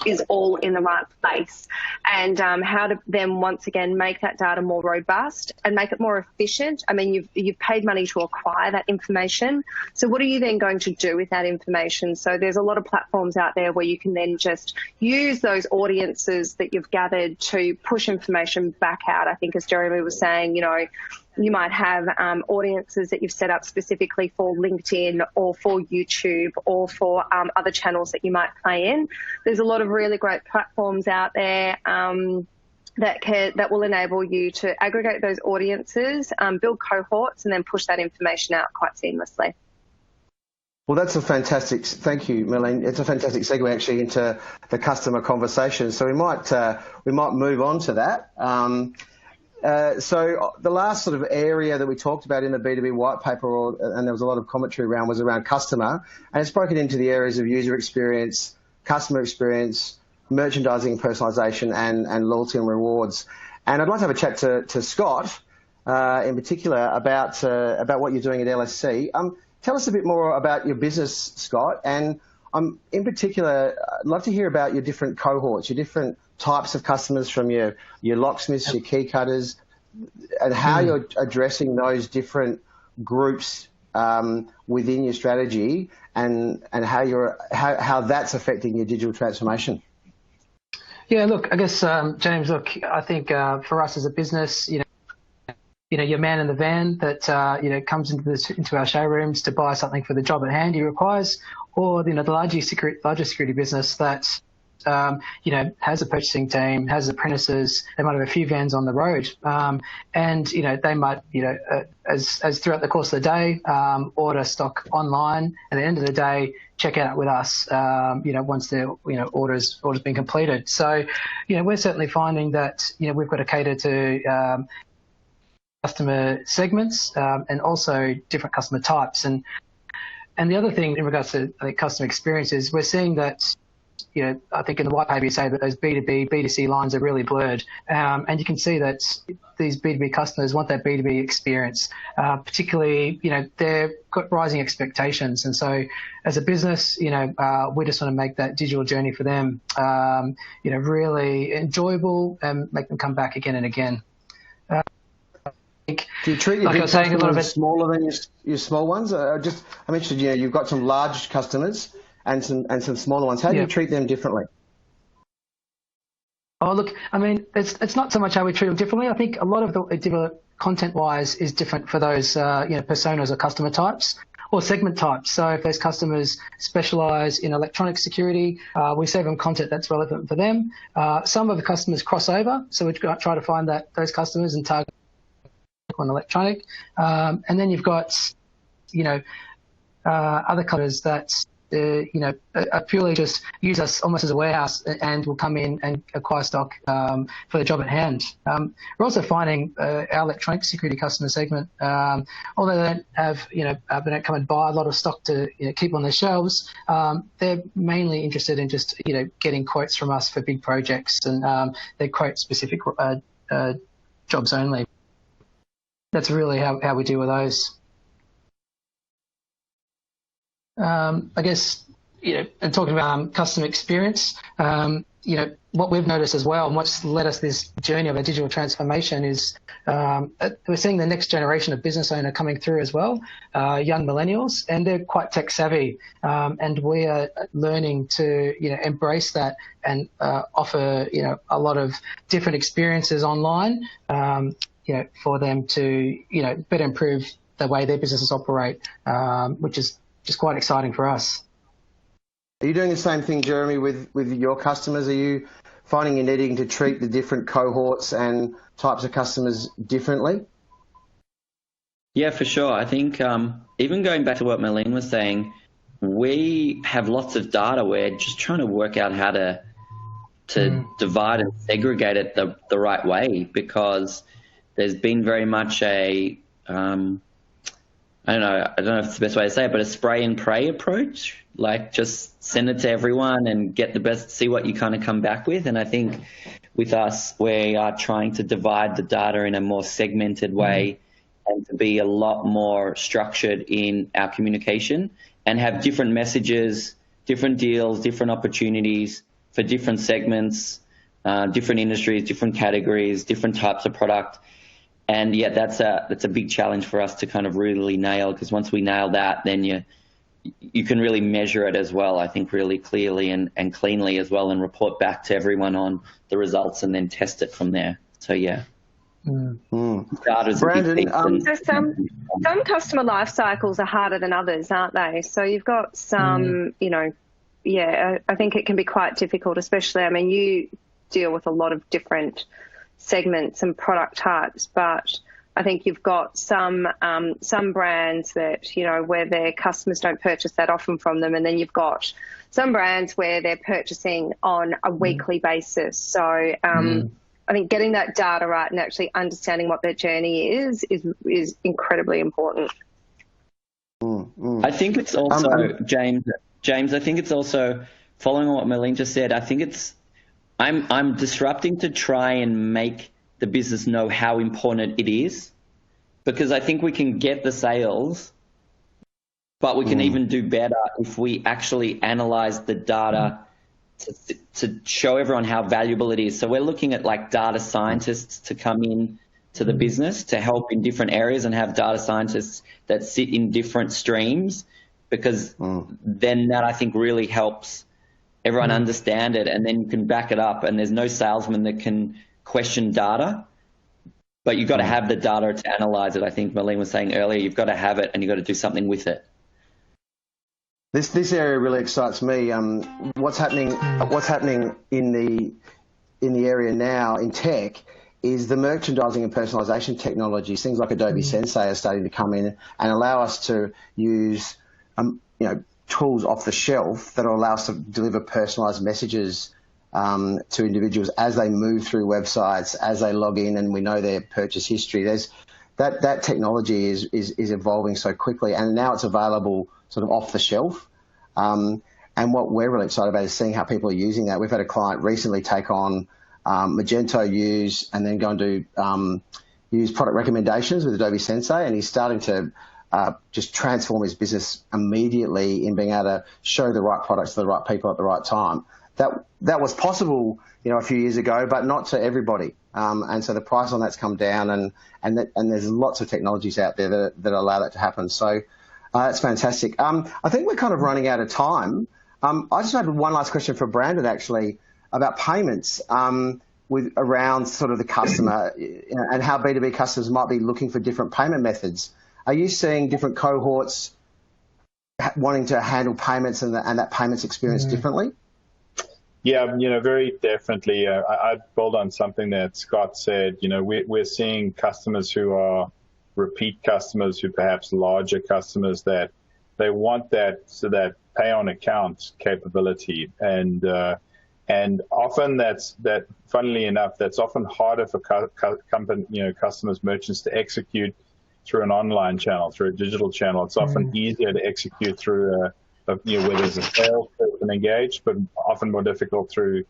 is all in the right place, and how to then once again make that data more robust and make it more efficient. I mean, you've paid money to acquire that information, so what are you then going to do with that information? So there's a lot of platforms out there where you can then just use those audiences that you've gathered to push information back out. I think as Jeremy was saying, you might have audiences that you've set up specifically for LinkedIn or for YouTube or for other channels that you might play in. There's a lot of really great platforms out there that will enable you to aggregate those audiences, build cohorts, and then push that information out quite seamlessly. Well, that's a fantastic, thank you, Mclean. It's a fantastic segue actually into the customer conversation. So we might move on to that. So the last sort of area that we talked about in the B2B white paper, and there was a lot of commentary around, was around customer, and it's broken into the areas of user experience, customer experience, merchandising, personalization, and loyalty and rewards. And I'd like to have a chat to Scott in particular about what you're doing at LSC. Tell us a bit more about your business, Scott, and in particular, I'd love to hear about your different cohorts, your different types of customers, from your locksmiths, your key cutters, and how you're addressing those different groups within your strategy, and how that's affecting your digital transformation. Yeah, look, I guess, James, look, I think for us as a business, your man in the van that comes into our showrooms to buy something for the job at hand he requires, or the larger security business that has a purchasing team, has apprentices. They might have a few vans on the road, and they might as throughout the course of the day order stock online, and at the end of the day check out with us. Once their orders been completed. So we're certainly finding that we've got to cater to customer segments and also different customer types. And the other thing in regards to customer experiences, we're seeing that, I think in the white paper you say that those B2B, B2C lines are really blurred. And you can see that these B2B customers want that B2B experience, particularly, they've got rising expectations. And so as a business, we just want to make that digital journey for them, really enjoyable and make them come back again and again. Do you treat your big customers smaller than your small ones? I'm interested, you've got some large customers and some smaller ones. How do you treat them differently? Oh, look, I mean, it's not so much how we treat them differently. I think a lot of the content-wise is different for those, personas or customer types or segment types. So if those customers specialize in electronic security, we serve them content that's relevant for them. Some of the customers cross over, so we try to find those customers and target on electronic. And then you've got, other customers that purely just use us almost as a warehouse and will come in and acquire stock for the job at hand. We're also finding our electronic security customer segment, although they don't have, they don't come and buy a lot of stock to keep on their shelves, they're mainly interested in just, getting quotes from us for big projects, and they're quote specific jobs only. That's really how we deal with those. I guess, and talking about customer experience, what we've noticed as well, and what's led us this journey of a digital transformation is we're seeing the next generation of business owner coming through as well, young millennials, and they're quite tech savvy, and we are learning to, embrace that and offer, a lot of different experiences online, for them to, better improve the way their businesses operate, which is just quite exciting for us. Are you doing the same thing, Jeremy, with your customers? Are you finding you're needing to treat the different cohorts and types of customers differently? Yeah, for sure. I think even going back to what Mclean was saying, we have lots of data. We're just trying to work out how to divide and segregate it the right way, because there's been very much a I don't know if it's the best way to say it, but a spray and pray approach. Like, just send it to everyone and get the best, see what you kind of come back with. And I think with us, we are trying to divide the data in a more segmented way and to be a lot more structured in our communication and have different messages, different deals, different opportunities for different segments, different industries, different categories, different types of product. And yeah, that's a big challenge for us to kind of really nail, because once we nail that, then you can really measure it as well, I think, really clearly and cleanly as well, and report back to everyone on the results and then test it from there. So yeah. Brandon, so some customer life cycles are harder than others, aren't they? So you've got some, I think it can be quite difficult, especially, I mean, you deal with a lot of different segments and product types, but I think you've got some brands that, where their customers don't purchase that often from them, and then you've got some brands where they're purchasing on a weekly basis. So I think getting that data right and actually understanding what their journey is incredibly important. I think it's also, James, I think it's also, following on what Mclean just said, I think I'm disrupting to try and make the business know how important it is, because I think we can get the sales, but we can even do better if we actually analyze the data to show everyone how valuable it is. So we're looking at like data scientists to come in to the business to help in different areas and have data scientists that sit in different streams, because then that I think really helps everyone understand it, and then you can back it up, and there's no salesman that can question data, but you've got to have the data to analyze it. I think Mclean was saying earlier, you've got to have it and you've got to do something with it. This area really excites me. What's happening in the area now in tech is the merchandising and personalization technologies. Things like Adobe Sensei are starting to come in and allow us to use tools off the shelf that will allow us to deliver personalized messages to individuals as they move through websites, as they log in, and we know their purchase history. There's that technology is evolving so quickly, and now it's available sort of off the shelf. And what we're really excited about is seeing how people are using that. We've had a client recently take on Magento use and then go and do use product recommendations with Adobe Sensei, and he's starting to just transform his business immediately in being able to show the right products to the right people at the right time. That was possible, a few years ago, but not to everybody. And so the price on that's come down, and there's lots of technologies out there that allow that to happen. So that's fantastic. I think we're kind of running out of time. I just had one last question for Brandon, actually, about payments. around sort of the customer and how B2B customers might be looking for different payment methods. Are you seeing different cohorts wanting to handle payments and that payments experience differently? Yeah, very definitely. I'd build on something that Scott said. We're seeing customers who are repeat customers, who perhaps larger customers, that they want that pay on account capability, and often funnily enough, that's often harder for customers, merchants to execute through an online channel, through a digital channel. It's often easier to execute through where there's a sales person engaged, but often more difficult through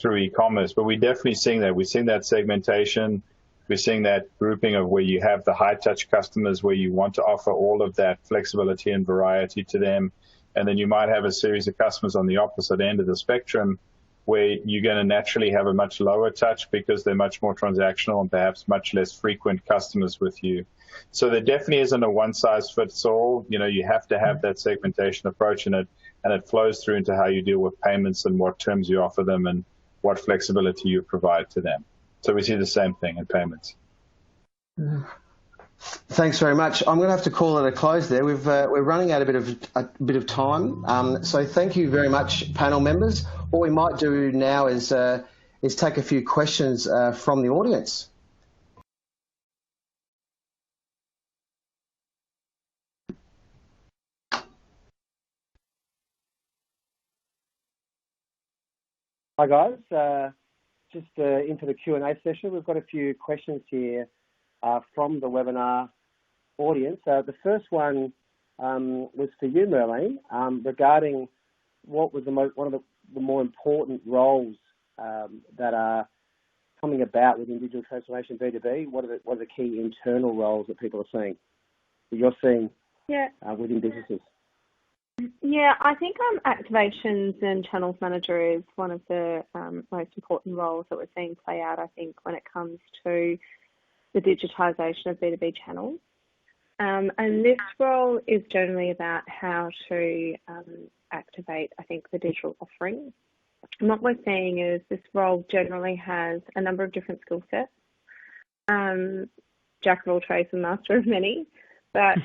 e-commerce. But we're definitely seeing that. We're seeing that segmentation. We're seeing that grouping of where you have the high-touch customers, where you want to offer all of that flexibility and variety to them. And then you might have a series of customers on the opposite end of the spectrum, where you're going to naturally have a much lower touch because they're much more transactional and perhaps much less frequent customers with you. So there definitely isn't a one-size-fits-all. You have to have that segmentation approach, and it flows through into how you deal with payments and what terms you offer them and what flexibility you provide to them. So we see the same thing in payments. Thanks very much. I'm going to have to call it a close there. We're running out a bit of time. So thank you very much, panel members. What we might do now is take a few questions from the audience. Hi guys, just into the Q&A session. We've got a few questions here from the webinar audience. The first one was for you, Merline, regarding what was one of the more important roles that are coming about within digital transformation B2B. What are the key internal roles that people are seeing, that you're seeing within businesses? Yeah, I think activations and channels manager is one of the most important roles that we're seeing play out, I think, when it comes to the digitisation of B2B channels. And this role is generally about how to activate, I think, the digital offering. And what we're seeing is this role generally has a number of different skill sets, jack of all trades and master of many. But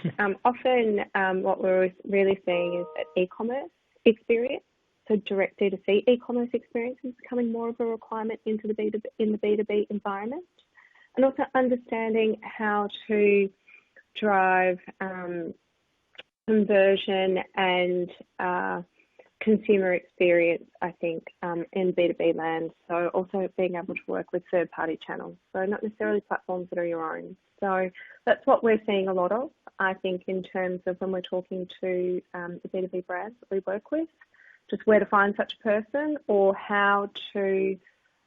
often what we're really seeing is that e-commerce experience, so direct D2C e-commerce experience, is becoming more of a requirement in the B2B environment, and also understanding how to drive conversion and consumer experience, I think, in B2B land. So also being able to work with third-party channels, so not necessarily platforms that are your own. So that's what we're seeing a lot of, I think, in terms of when we're talking to the B2B brands that we work with, just where to find such a person or how to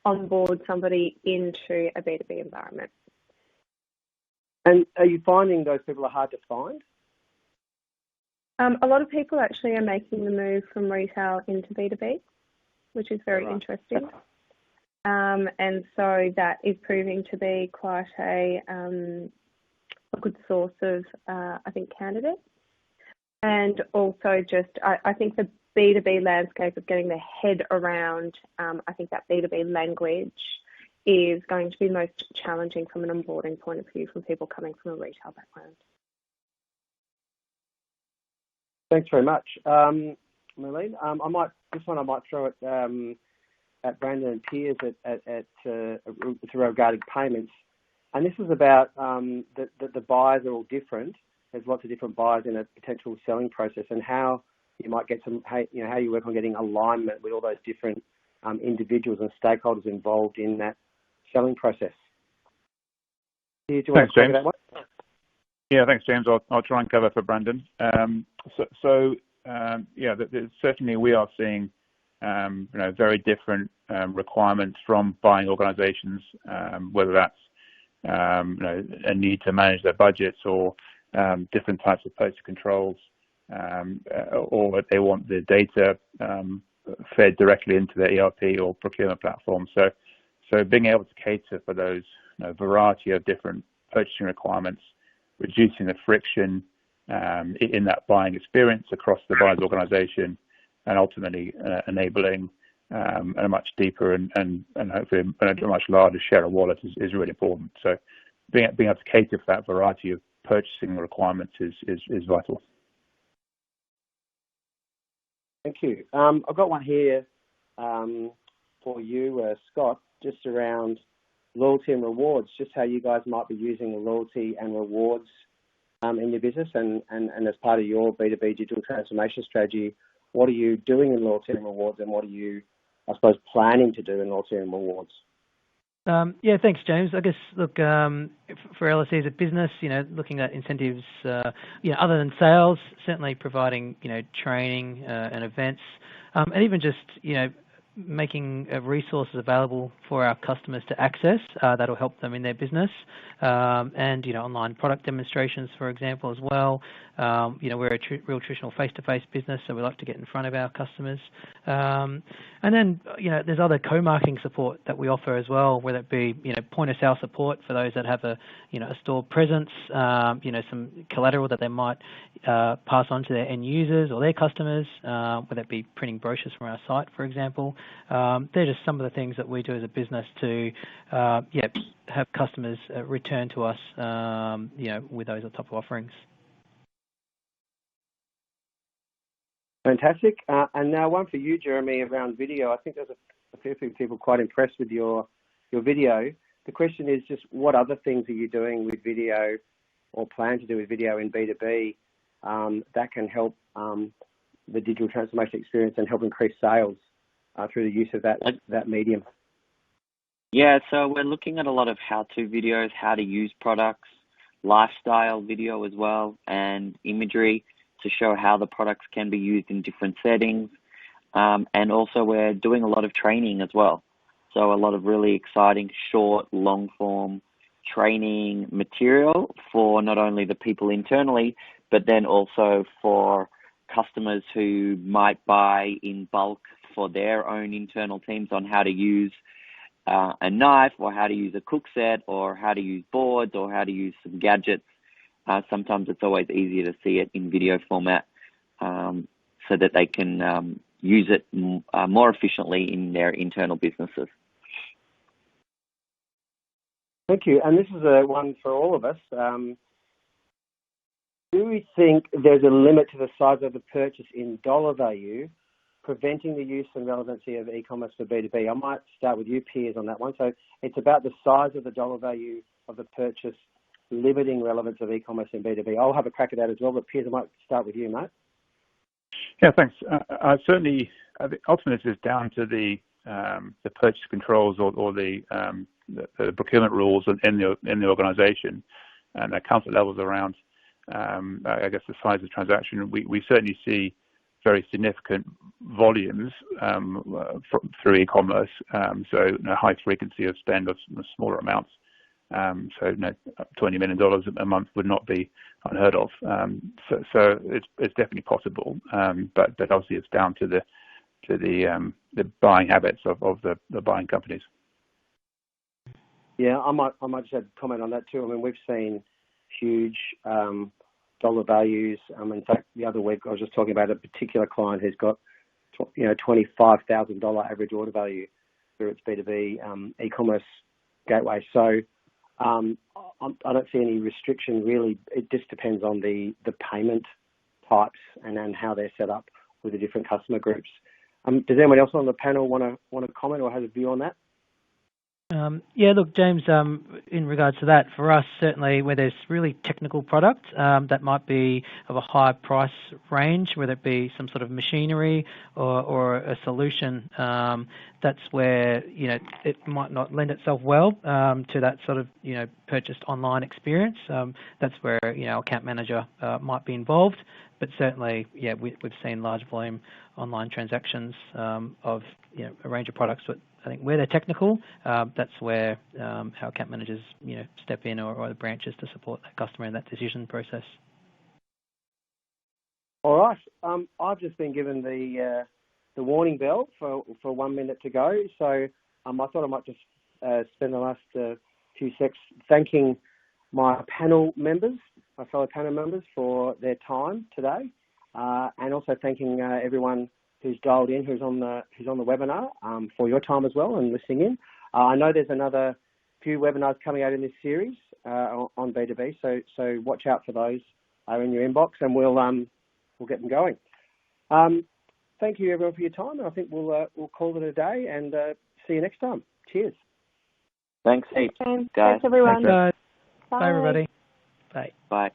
onboard somebody into a B2B environment. And are you finding those people are hard to find? A lot of people actually are making the move from retail into B2B, which is very interesting. And so that is proving to be quite a good source of, I think, candidates. And also just, I think the B2B landscape of getting their head around, I think that B2B language is going to be most challenging from an onboarding point of view from people coming from a retail background. Thanks very much. Mclean, I might throw it at Brandon and Piers regarding payments. And this is about the buyers are all different. There's lots of different buyers in a potential selling process, and how you might get how you work on getting alignment with all those different individuals and stakeholders involved in that selling process. Do you want to cover that one? Yeah, thanks, James. I'll try and cover for Brandon. Certainly we are seeing very different requirements from buying organisations, whether that's a need to manage their budgets or different types of purchase controls, or that they want the data fed directly into their ERP or procurement platform. So being able to cater for those variety of different purchasing requirements, reducing the friction in that buying experience across the buyer's organisation, and ultimately enabling and a much deeper and hopefully a much larger share of wallet is really important. So being able to cater for that variety of purchasing requirements is vital. Thank you. I've got one here for you, Scott, just around loyalty and rewards, just how you guys might be using loyalty and rewards in your business and as part of your B2B digital transformation strategy. What are you doing in loyalty and rewards, and what are you, I suppose, planning to do in loyalty and rewards? Yeah, thanks, James. I guess, look, for LSC as a business, looking at incentives, other than sales, certainly providing, training and events, and even just, making resources available for our customers to access that'll help them in their business, and online product demonstrations, for example, as well. We're a real traditional face-to-face business, so we like to get in front of our customers. And then there's other co-marketing support that we offer as well, whether it be point of sale support for those that have a store presence, some collateral that they might pass on to their end users or their customers, whether it be printing brochures from our site, for example. They're just some of the things that we do as a business to have customers return to us with those type of offerings. Fantastic. And now one for you, Jeremy, around video. I think there's a fair few people quite impressed with your video. The question is just what other things are you doing with video or plan to do with video in B2B that can help the digital transformation experience and help increase sales through the use of that medium? Yeah, so we're looking at a lot of how-to videos, how to use products, lifestyle video as well, and imagery to show how the products can be used in different settings. And also we're doing a lot of training as well. So a lot of really exciting short, long-form training material for not only the people internally, but then also for customers who might buy in bulk for their own internal teams on how to use a knife, or how to use a cook set, or how to use boards, or how to use some gadgets. Sometimes it's always easier to see it in video format so that they can use it more efficiently in their internal businesses. Thank you. And this is one for all of us. Do we think there's a limit to the size of the purchase in dollar value, preventing the use and relevancy of e-commerce for B2B? I might start with you, Piers, on that one. So it's about the size of the dollar value of the purchase limiting relevance of e-commerce in B2B. I'll have a crack at that as well, but Piers, I might start with you, mate. Yeah, thanks. Certainly, ultimately, it's down to the purchase controls or the procurement rules in the organisation and the comfort levels around, I guess, the size of transaction. We certainly see very significant volumes through e-commerce, so high frequency of spend of smaller amounts. So $20 million a month would not be unheard of. So it's definitely possible, but obviously it's down to the buying habits of the buying companies. Yeah, I might just add a comment on that too. I mean, we've seen huge dollar values. In fact, the other week I was just talking about a particular client who's got $25,000 average order value through its B2B e-commerce gateway. So I don't see any restriction really. It just depends on the payment types and then how they're set up with the different customer groups. Does anyone else on the panel want to comment or have a view on that? Yeah, look, James, in regards to that, for us, certainly where there's really technical product that might be of a high price range, whether it be some sort of machinery or a solution, that's where, it might not lend itself well to that sort of, purchased online experience. That's where, our account manager might be involved. But certainly, yeah, we've seen large volume online transactions of, a range of products. But I think where they're technical, that's where our account managers, step in or the branches to support that customer in that decision process. All right. I've just been given the warning bell for 1 minute to go. So I thought I might just spend the last few seconds thanking my panel members, my fellow panel members, for their time today, and also thanking everyone who's dialed in, who's on the webinar, for your time as well and listening in. I know there's another few webinars coming out in this series on B2B, so watch out for those in your inbox, and we'll get them going. Thank you everyone for your time, and I think we'll call it a day and see you next time. Cheers. Thanks heaps, guys. Thanks everyone. Bye everybody. Bye. Bye.